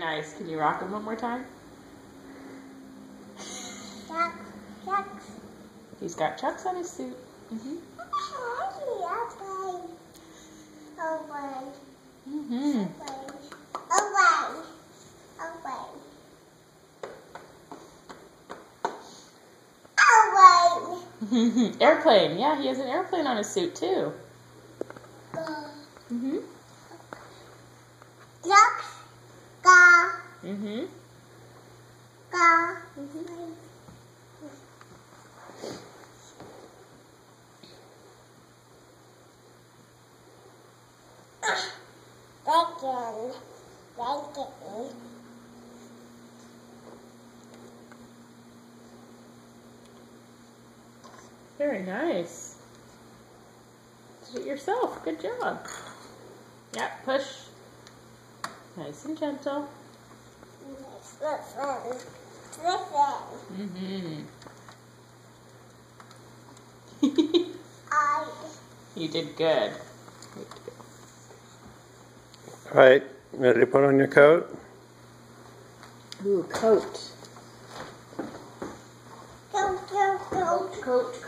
nice. Can you rock him one more time? Chucks. He's got chucks on his suit. Mm-hmm. Mm-hmm. Airplane. Yeah, he has an airplane on his suit too. Mm-hmm. Ducks. Ga. Mm-hmm. Ga. Bacon. Bacon. Very nice. Did it yourself. Good job. Yeah, push. Nice and gentle. Mm-hmm. You did good. All right, ready to put on your coat? Ooh, coat. Go. Coat, coat, coat.